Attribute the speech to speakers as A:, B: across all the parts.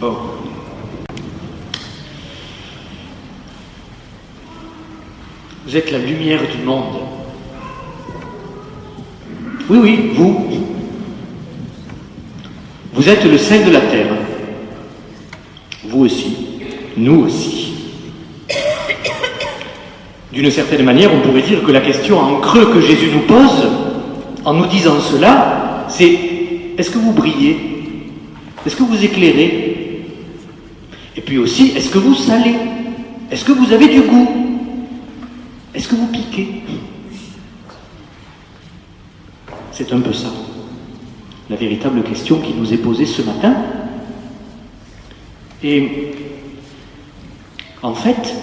A: Bon. Vous êtes la lumière du monde. Oui, oui, vous. Vous êtes le sel de la terre. Vous aussi. Nous aussi. D'une certaine manière, on pourrait dire que la question en creux que Jésus nous pose, en nous disant cela, c'est: est-ce que vous brillez? Est-ce que vous éclairez? Et puis aussi, est-ce que vous salez? Est-ce que vous avez du goût? Est-ce que vous piquez? C'est un peu ça, la véritable question qui nous est posée ce matin. Et en fait,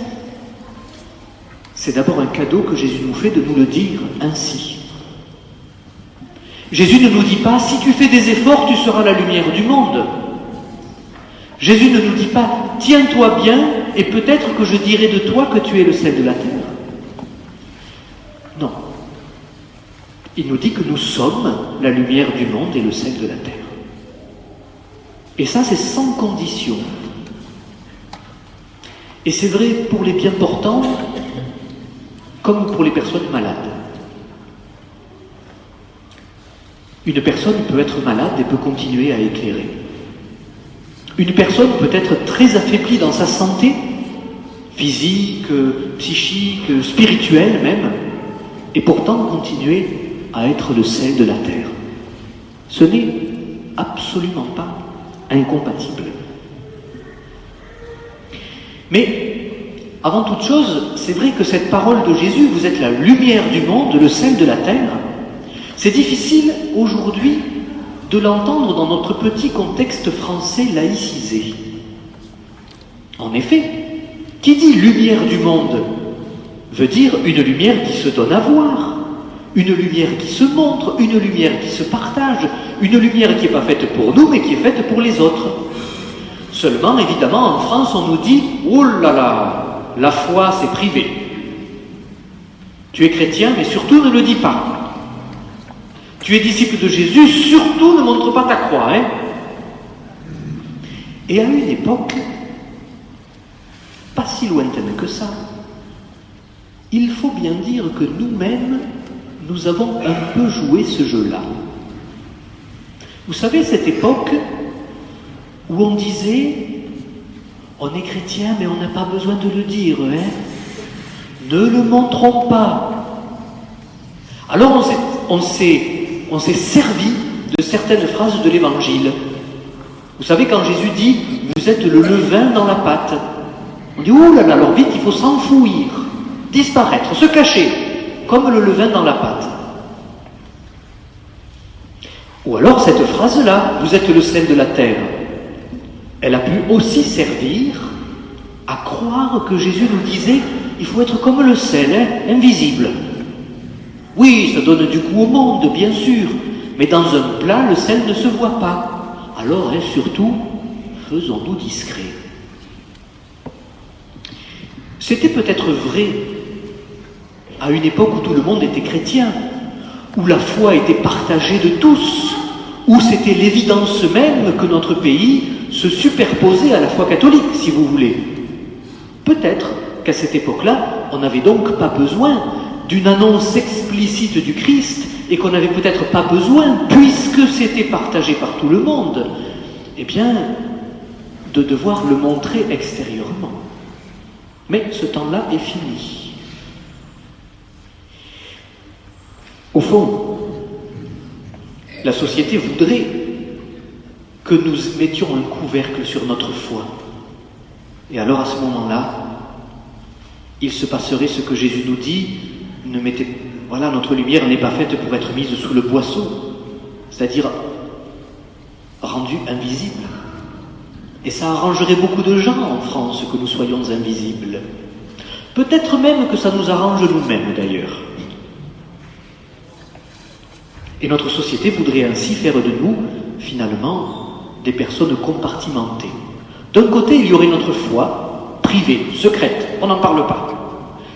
A: c'est d'abord un cadeau que Jésus nous fait de nous le dire ainsi. Jésus ne nous dit pas: si tu fais des efforts, tu seras la lumière du monde. Jésus ne nous dit pas: tiens-toi bien et peut-être que je dirai de toi que tu es le sel de la terre. Non. Il nous dit que nous sommes la lumière du monde et le sel de la terre. Et ça, c'est sans condition. Et c'est vrai pour les bien portants comme pour les personnes malades. Une personne peut être malade et peut continuer à éclairer. Une personne peut être très affaiblie dans sa santé, physique, psychique, spirituelle même, et pourtant continuer à être le sel de la terre. Ce n'est absolument pas incompatible. Mais, avant toute chose, c'est vrai que cette parole de Jésus, vous êtes la lumière du monde, le sel de la terre, c'est difficile aujourd'hui de l'entendre dans notre petit contexte français laïcisé. En effet, qui dit lumière du monde veut dire une lumière qui se donne à voir, une lumière qui se montre, une lumière qui se partage, une lumière qui n'est pas faite pour nous, mais qui est faite pour les autres. Seulement, évidemment, en France, on nous dit: oh là là, la foi, c'est privé. Tu es chrétien, mais surtout ne le dis pas. Tu es disciple de Jésus, surtout ne montre pas ta croix, hein. Et à une époque, pas si lointaine que ça, il faut bien dire que nous-mêmes, nous avons un peu joué ce jeu-là. Vous savez, cette époque où on disait: on est chrétien, mais on n'a pas besoin de le dire, hein. Ne le montrons pas. Alors on s'est servi de certaines phrases de l'Évangile. Vous savez, quand Jésus dit: vous êtes le levain dans la pâte, on dit: ouh là là, alors vite, il faut s'enfouir, disparaître, se cacher, comme le levain dans la pâte. Ou alors cette phrase-là: vous êtes le sel de la terre, elle a pu aussi servir à croire que Jésus nous disait: il faut être comme le sel, hein, invisible. Oui, ça donne du goût au monde, bien sûr, mais dans un plat, le sel ne se voit pas. Alors, hein, surtout, faisons-nous discrets. C'était peut-être vrai à une époque où tout le monde était chrétien, où la foi était partagée de tous, où c'était l'évidence même que notre pays se superposait à la foi catholique, si vous voulez. Peut-être qu'à cette époque-là, on n'avait donc pas besoin d'une annonce explicite du Christ, et qu'on n'avait peut-être pas besoin, puisque c'était partagé par tout le monde, eh bien, de devoir le montrer extérieurement. Mais ce temps-là est fini. Au fond, la société voudrait que nous mettions un couvercle sur notre foi. Et alors, à ce moment-là, il se passerait ce que Jésus nous dit: voilà, notre lumière n'est pas faite pour être mise sous le boisseau, c'est-à-dire rendue invisible. Et ça arrangerait beaucoup de gens en France que nous soyons invisibles. Peut-être même que ça nous arrange nous-mêmes d'ailleurs. Et notre société voudrait ainsi faire de nous, finalement, des personnes compartimentées. D'un côté, il y aurait notre foi, privée, secrète, on n'en parle pas.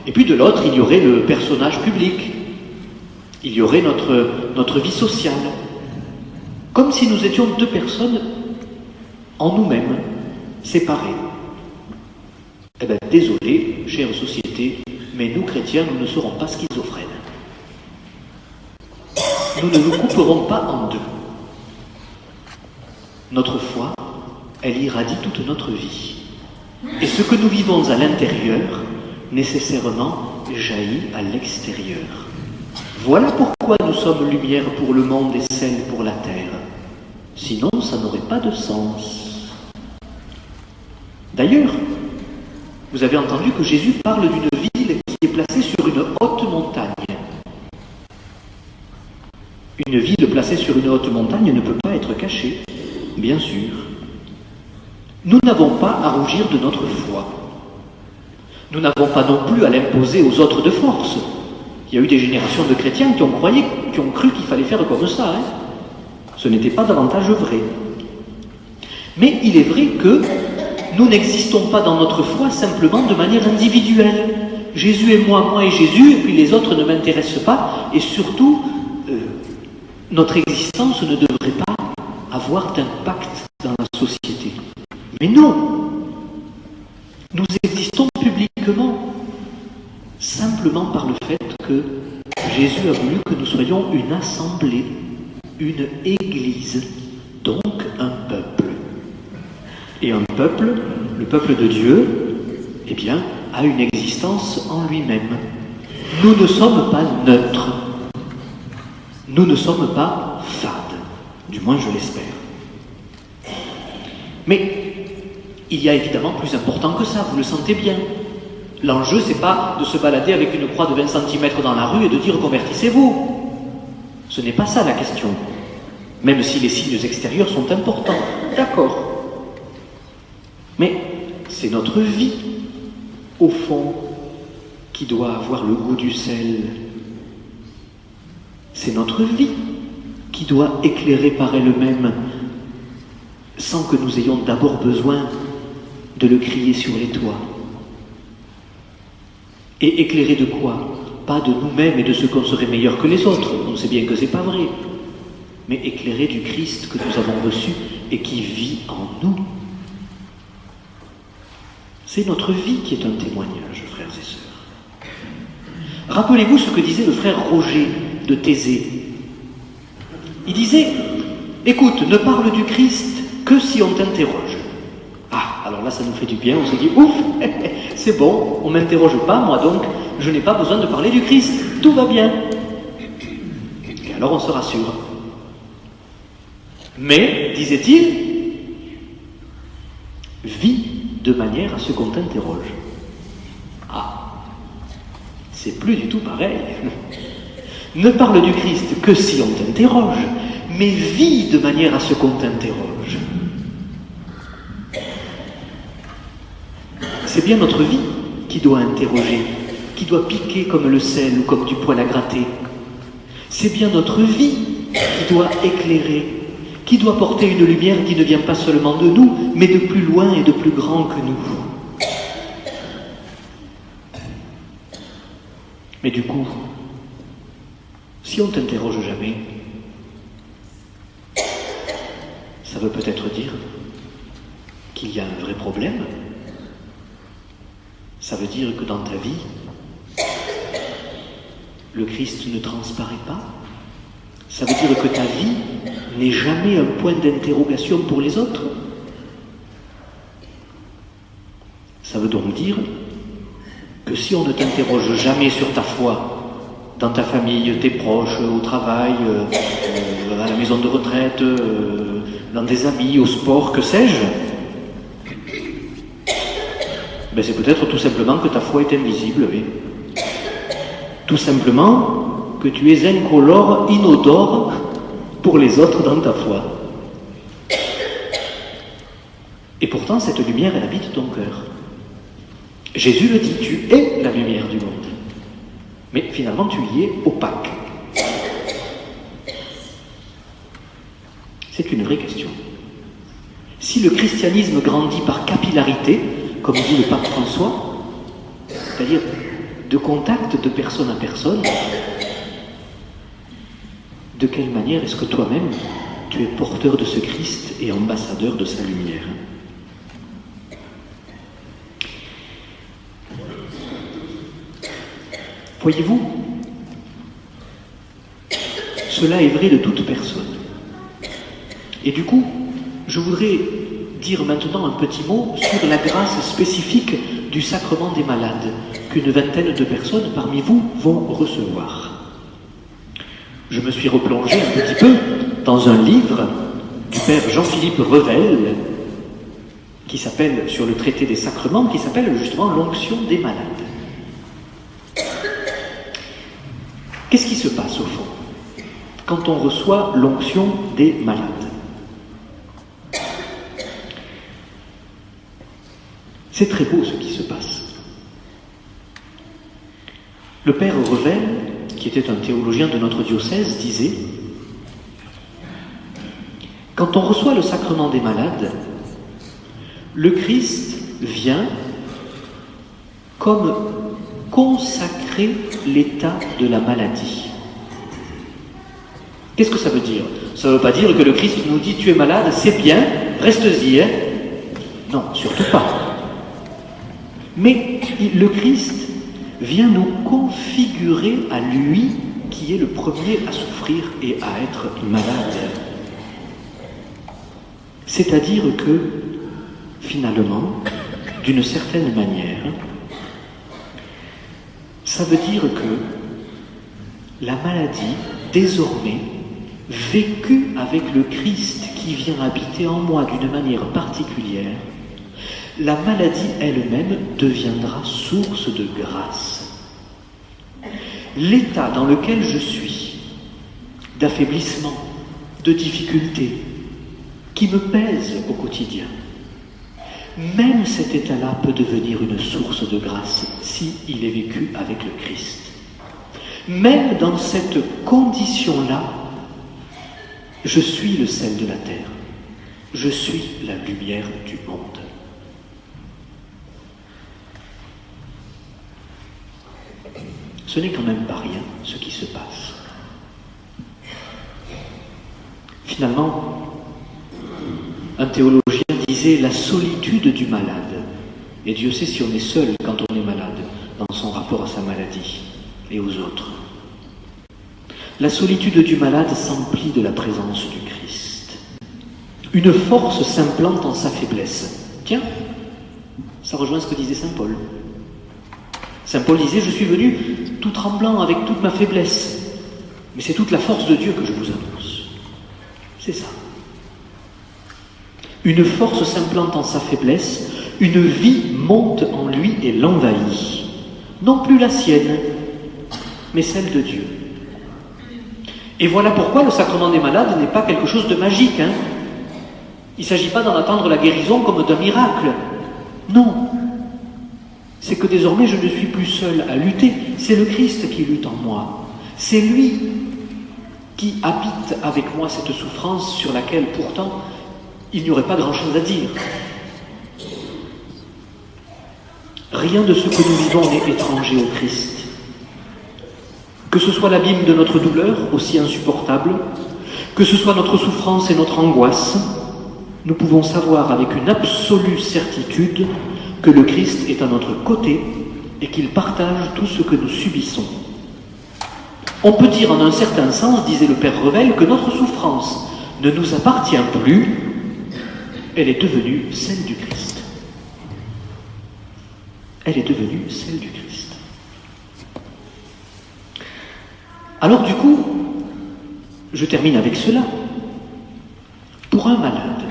A: Et puis de l'autre, il y aurait le personnage public. Il y aurait notre vie sociale. Comme si nous étions deux personnes en nous-mêmes, séparés. Eh bien, désolé, chère société, mais nous, chrétiens, nous ne serons pas schizophrènes. Nous ne nous couperons pas en deux. Notre foi, elle irradie toute notre vie. Et ce que nous vivons à l'intérieur, nécessairement, jaillit à l'extérieur. Voilà pourquoi nous sommes lumière pour le monde et sel pour la terre. Sinon, ça n'aurait pas de sens. D'ailleurs, vous avez entendu que Jésus parle d'une ville qui est placée sur une haute montagne. Une ville placée sur une haute montagne ne peut pas être cachée, bien sûr. Nous n'avons pas à rougir de notre foi. Nous n'avons pas non plus à l'imposer aux autres de force. Il y a eu des générations de chrétiens qui ont cru qu'il fallait faire comme ça. Ce n'était pas davantage vrai. Mais il est vrai que nous n'existons pas dans notre foi simplement de manière individuelle. Jésus et moi et Jésus, et puis les autres ne m'intéressent pas, et surtout, notre existence ne devrait pas avoir d'impact dans la société. Mais non! Nous existons publiquement, simplement par le fait que Jésus a voulu que nous soyons une assemblée, une église, donc un peuple. Et un peuple, le peuple de Dieu, eh bien, a une existence en lui-même. Nous ne sommes pas neutres. Nous ne sommes pas fades. Du moins, je l'espère. Mais il y a évidemment plus important que ça, vous le sentez bien. L'enjeu, c'est pas de se balader avec une croix de 20 cm dans la rue et de dire « convertissez-vous ». Ce n'est pas ça la question. Même si les signes extérieurs sont importants. D'accord. Mais c'est notre vie, au fond, qui doit avoir le goût du sel. C'est notre vie qui doit éclairer par elle-même, sans que nous ayons d'abord besoin de le crier sur les toits. Et éclairer de quoi? Pas de nous-mêmes et de ce qu'on serait meilleur que les autres, on sait bien que c'est pas vrai, mais éclairer du Christ que nous avons reçu et qui vit en nous. C'est notre vie qui est un témoignage, frères et sœurs. Rappelez-vous ce que disait le frère Roger de Thésée. Il disait, écoute, ne parle du Christ que si on t'interroge. Ah, alors là, ça nous fait du bien, on se dit, ouf, c'est bon, on ne m'interroge pas, moi donc, je n'ai pas besoin de parler du Christ, tout va bien. Et alors on se rassure. Mais, disait-il, vis de manière à ce qu'on t'interroge. Ah, c'est plus du tout pareil. Ne parle du Christ que si on t'interroge, mais vis de manière à ce qu'on t'interroge. C'est bien notre vie qui doit interroger, qui doit piquer comme le sel ou comme du poil à gratter. C'est bien notre vie qui doit éclairer, qui doit porter une lumière qui ne vient pas seulement de nous, mais de plus loin et de plus grand que nous. Mais du coup, si on ne t'interroge jamais, ça veut peut-être dire qu'il y a un vrai problème. Ça veut dire que dans ta vie, le Christ ne transparaît pas. Ça veut dire que ta vie n'est jamais un point d'interrogation pour les autres. Ça veut donc dire que si on ne t'interroge jamais sur ta foi, dans ta famille, tes proches, au travail, à la maison de retraite, dans des amis, au sport, que sais-je, ben c'est peut-être tout simplement que ta foi est invisible, oui. Tout simplement que tu es incolore, inodore pour les autres dans ta foi. Et pourtant, cette lumière, elle habite ton cœur. Jésus le dit, tu es la lumière du monde. Mais finalement, tu y es opaque. C'est une vraie question. Si le christianisme grandit par capillarité, comme dit le pape François, c'est-à-dire de contact de personne à personne, de quelle manière est-ce que toi-même, tu es porteur de ce Christ et ambassadeur de sa lumière? Voyez-vous, cela est vrai de toute personne. Et du coup, je voudrais dire maintenant un petit mot sur la grâce spécifique du sacrement des malades, qu'une vingtaine de personnes parmi vous vont recevoir. Je me suis replongé un petit peu dans un livre du père Jean-Philippe Revel, qui s'appelle, sur le traité des sacrements, qui s'appelle justement l'onction des malades. Qu'est-ce qui se passe au fond quand on reçoit l'onction des malades? C'est très beau ce qui se passe. Le père Revel, qui était un théologien de notre diocèse, disait: quand on reçoit le sacrement des malades, le Christ vient comme consacrer l'état de la maladie. Qu'est-ce que ça veut dire? Ça ne veut pas dire que le Christ nous dit: tu es malade, c'est bien, reste-y, hein? Non, surtout pas. Mais le Christ vient nous configurer à lui, qui est le premier à souffrir et à être malade. C'est-à-dire que, finalement, d'une certaine manière, ça veut dire que la maladie, désormais, vécue avec le Christ qui vient habiter en moi d'une manière particulière, la maladie elle-même deviendra source de grâce. L'état dans lequel je suis, d'affaiblissement, de difficulté, qui me pèse au quotidien, même cet état-là peut devenir une source de grâce si il est vécu avec le Christ. Même dans cette condition-là, je suis le sel de la terre, je suis la lumière du monde. Ce n'est quand même pas rien ce qui se passe. Finalement, un théologien disait la solitude du malade. Et Dieu sait si on est seul quand on est malade, dans son rapport à sa maladie et aux autres. La solitude du malade s'emplit de la présence du Christ. Une force s'implante en sa faiblesse. Tiens, ça rejoint ce que disait saint Paul. Saint Paul disait: je suis venu tout tremblant avec toute ma faiblesse, mais c'est toute la force de Dieu que je vous annonce. C'est ça. Une force s'implante en sa faiblesse, une vie monte en lui et l'envahit. Non plus la sienne, mais celle de Dieu. Et voilà pourquoi le sacrement des malades n'est pas quelque chose de magique. Il ne s'agit pas d'en attendre la guérison comme d'un miracle. Non. C'est que désormais je ne suis plus seul à lutter. C'est le Christ qui lutte en moi. C'est lui qui habite avec moi cette souffrance sur laquelle pourtant il n'y aurait pas grand-chose à dire. Rien de ce que nous vivons n'est étranger au Christ. Que ce soit l'abîme de notre douleur, aussi insupportable, que ce soit notre souffrance et notre angoisse, nous pouvons savoir avec une absolue certitude que le Christ est à notre côté et qu'il partage tout ce que nous subissons. On peut dire en un certain sens, disait le père Revel, que notre souffrance ne nous appartient plus, elle est devenue celle du Christ. Elle est devenue celle du Christ. Alors du coup, je termine avec cela. Pour un malade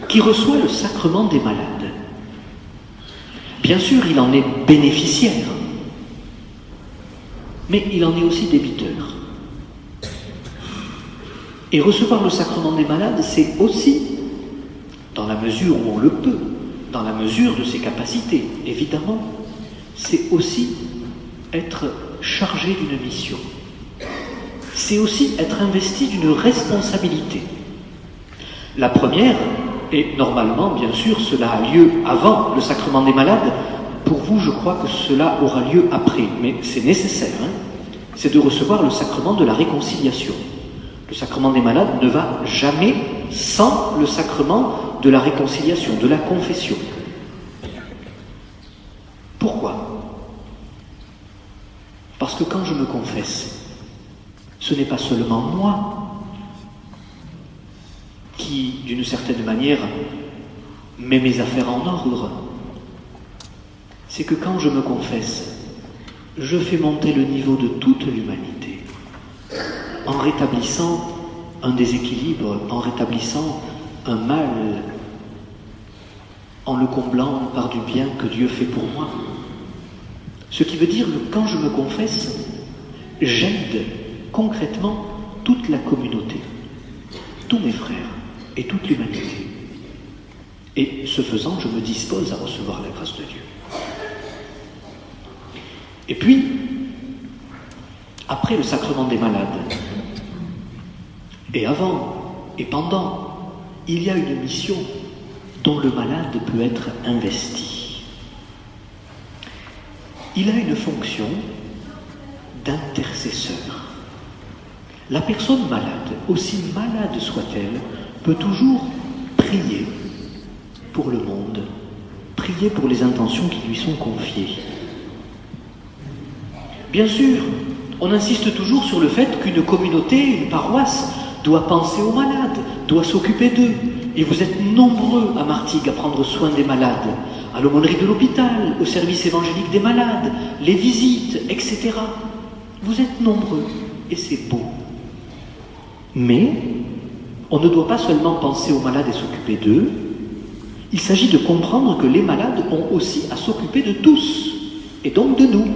A: qui reçoit le sacrement des malades, bien sûr, il en est bénéficiaire, mais il en est aussi débiteur. Et recevoir le sacrement des malades, c'est aussi, dans la mesure où on le peut, dans la mesure de ses capacités, évidemment, c'est aussi être chargé d'une mission. C'est aussi être investi d'une responsabilité. La première, et normalement, bien sûr, cela a lieu avant le sacrement des malades. Pour vous, je crois que cela aura lieu après, mais c'est nécessaire. C'est de recevoir le sacrement de la réconciliation. Le sacrement des malades ne va jamais sans le sacrement de la réconciliation, de la confession. Pourquoi? Parce que quand je me confesse, ce n'est pas seulement moi qui, d'une certaine manière, met mes affaires en ordre. C'est que quand je me confesse, je fais monter le niveau de toute l'humanité, en rétablissant un déséquilibre, en rétablissant un mal, en le comblant par du bien que Dieu fait pour moi. Ce qui veut dire que quand je me confesse, j'aide concrètement toute la communauté, tous mes frères et toute l'humanité. Et ce faisant, je me dispose à recevoir la grâce de Dieu. Et puis, après le sacrement des malades, et avant et pendant, il y a une mission dont le malade peut être investi. Il a une fonction d'intercesseur. La personne malade, aussi malade soit-elle, peut toujours prier pour le monde, prier pour les intentions qui lui sont confiées. Bien sûr, on insiste toujours sur le fait qu'une communauté, une paroisse, doit penser aux malades, doit s'occuper d'eux. Et vous êtes nombreux à Martigues à prendre soin des malades, à l'aumônerie de l'hôpital, au service évangélique des malades, les visites, etc. Vous êtes nombreux, et c'est beau. Mais on ne doit pas seulement penser aux malades et s'occuper d'eux, il s'agit de comprendre que les malades ont aussi à s'occuper de tous, et donc de nous.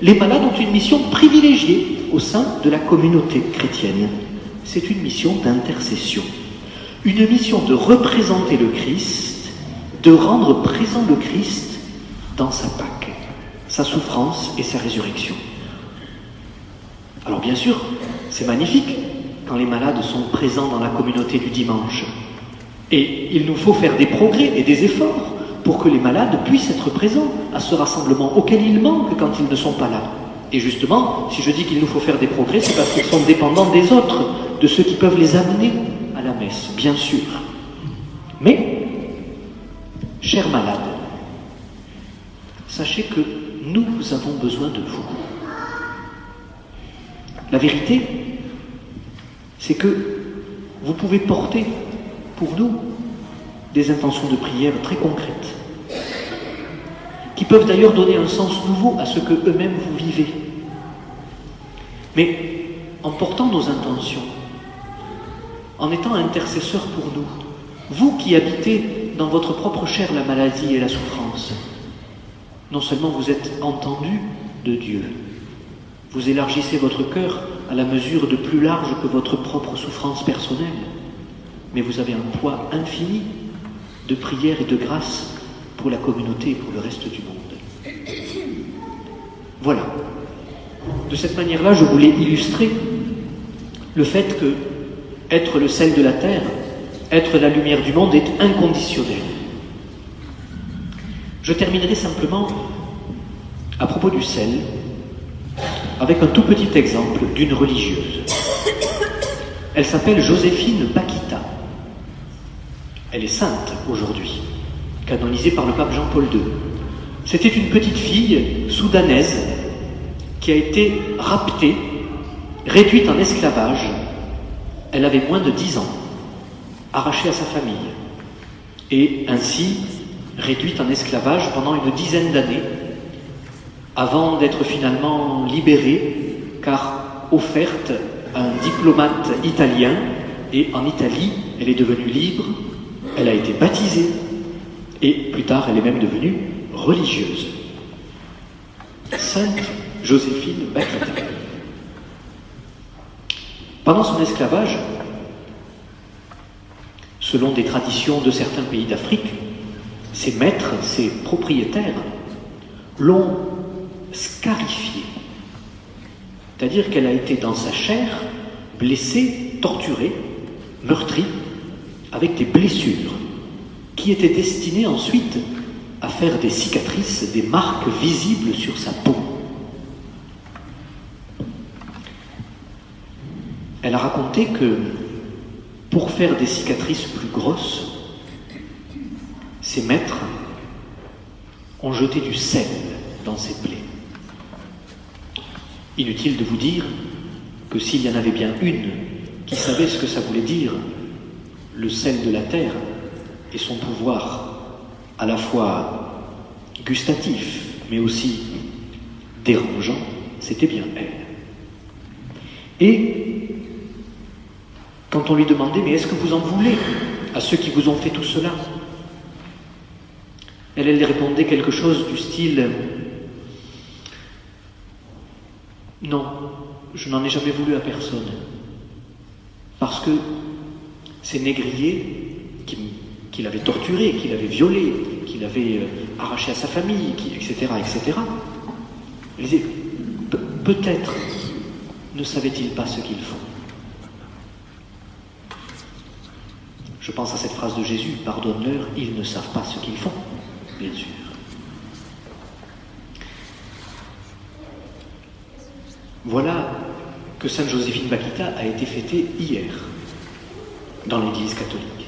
A: Les malades ont une mission privilégiée au sein de la communauté chrétienne. C'est une mission d'intercession. Une mission de représenter le Christ, de rendre présent le Christ dans sa Pâque, sa souffrance et sa résurrection. Alors bien sûr, c'est magnifique quand les malades sont présents dans la communauté du dimanche. Et il nous faut faire des progrès et des efforts pour que les malades puissent être présents à ce rassemblement auquel ils manquent quand ils ne sont pas là. Et justement, si je dis qu'il nous faut faire des progrès, c'est parce qu'ils sont dépendants des autres, de ceux qui peuvent les amener à la messe, bien sûr. Mais, chers malades, sachez que nous avons besoin de vous. La vérité, c'est que vous pouvez porter pour nous des intentions de prière très concrètes, qui peuvent d'ailleurs donner un sens nouveau à ce que eux-mêmes vous vivez. Mais en portant nos intentions, en étant intercesseur pour nous, vous qui habitez dans votre propre chair la maladie et la souffrance, non seulement vous êtes entendus de Dieu, vous élargissez votre cœur à la mesure de plus large que votre propre souffrance personnelle, mais vous avez un poids infini de prière et de grâce pour la communauté et pour le reste du monde. Voilà. De cette manière-là, je voulais illustrer le fait que être le sel de la terre, être la lumière du monde est inconditionnel. Je terminerai simplement, à propos du sel, avec un tout petit exemple d'une religieuse. Elle s'appelle Joséphine Bakhita. Elle est sainte aujourd'hui, canonisée par le pape Jean-Paul II. C'était une petite fille soudanaise qui a été raptée, réduite en esclavage. Elle avait moins de 10 ans, arrachée à sa famille, et ainsi réduite en esclavage pendant une dizaine d'années, avant d'être finalement libérée, car offerte à un diplomate italien, et en Italie, elle est devenue libre, elle a été baptisée, et plus tard, elle est même devenue religieuse. Sainte Joséphine Bakhita. Pendant son esclavage, selon des traditions de certains pays d'Afrique, ses maîtres, ses propriétaires, l'ont scarifiée. C'est-à-dire qu'elle a été dans sa chair, blessée, torturée, meurtrie, avec des blessures qui étaient destinées ensuite à faire des cicatrices, des marques visibles sur sa peau. Elle a raconté que pour faire des cicatrices plus grosses, ses maîtres ont jeté du sel dans ses plaies. Inutile de vous dire que s'il y en avait bien une qui savait ce que ça voulait dire, le sel de la terre et son pouvoir à la fois gustatif, mais aussi dérangeant, c'était bien elle. Et quand on lui demandait « Mais est-ce que vous en voulez à ceux qui vous ont fait tout cela ?» Elle répondait quelque chose du style « Non, je n'en ai jamais voulu à personne. Parce que ces négriers qui l'avaient torturé, qui l'avaient violé, qui l'avaient arraché à sa famille, etc., elle disait « Peut-être ne savaient-ils pas ce qu'ils font. » Je pense à cette phrase de Jésus, « Pardonne-leur, ils ne savent pas ce qu'ils font. » Bien sûr. Voilà que Sainte Joséphine Bakhita a été fêtée hier dans l'Église catholique.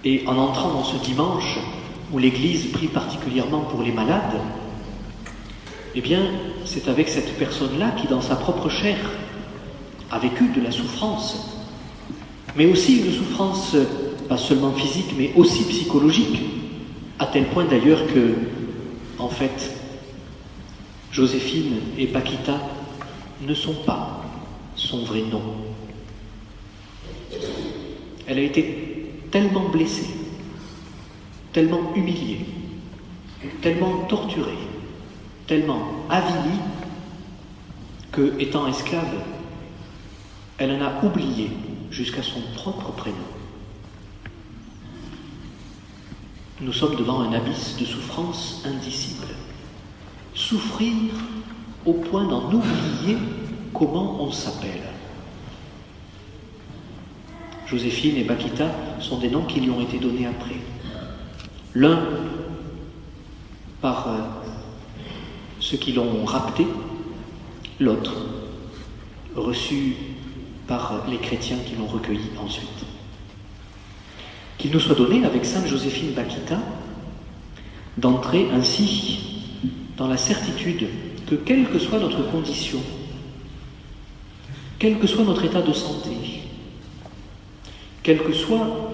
A: Et en entrant dans ce dimanche où l'Église prie particulièrement pour les malades, eh bien, c'est avec cette personne-là qui, dans sa propre chair, a vécu de la souffrance, mais aussi une souffrance pas seulement physique, mais aussi psychologique, à tel point d'ailleurs que, en fait, Joséphine et Bakhita ne sont pas son vrai nom. Elle a été tellement blessée, tellement humiliée, tellement torturée, tellement avilie, que, étant esclave, elle en a oublié jusqu'à son propre prénom. Nous sommes devant un abysse de souffrance indicible. Souffrir au point d'en oublier comment on s'appelle. Joséphine et Bakhita sont des noms qui lui ont été donnés après. L'un par ceux qui l'ont rapté, l'autre reçu par les chrétiens qui l'ont recueilli ensuite. Qu'il nous soit donné, avec Sainte Joséphine Bakhita, d'entrer ainsi dans la certitude que quelle que soit notre condition, quel que soit notre état de santé, quel que soit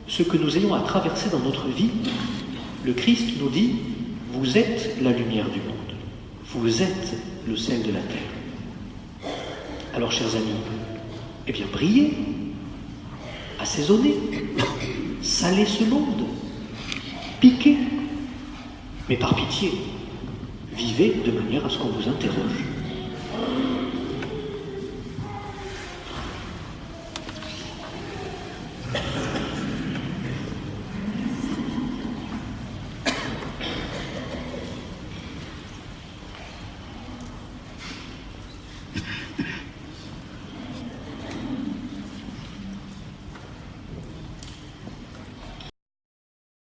A: ce que nous ayons à traverser dans notre vie, le Christ nous dit « Vous êtes la lumière du monde, vous êtes le sel de la terre ». Alors, chers amis, eh bien, brillez, assaisonnez, salez ce monde, piquez, mais par pitié, vivez de manière à ce qu'on vous interroge.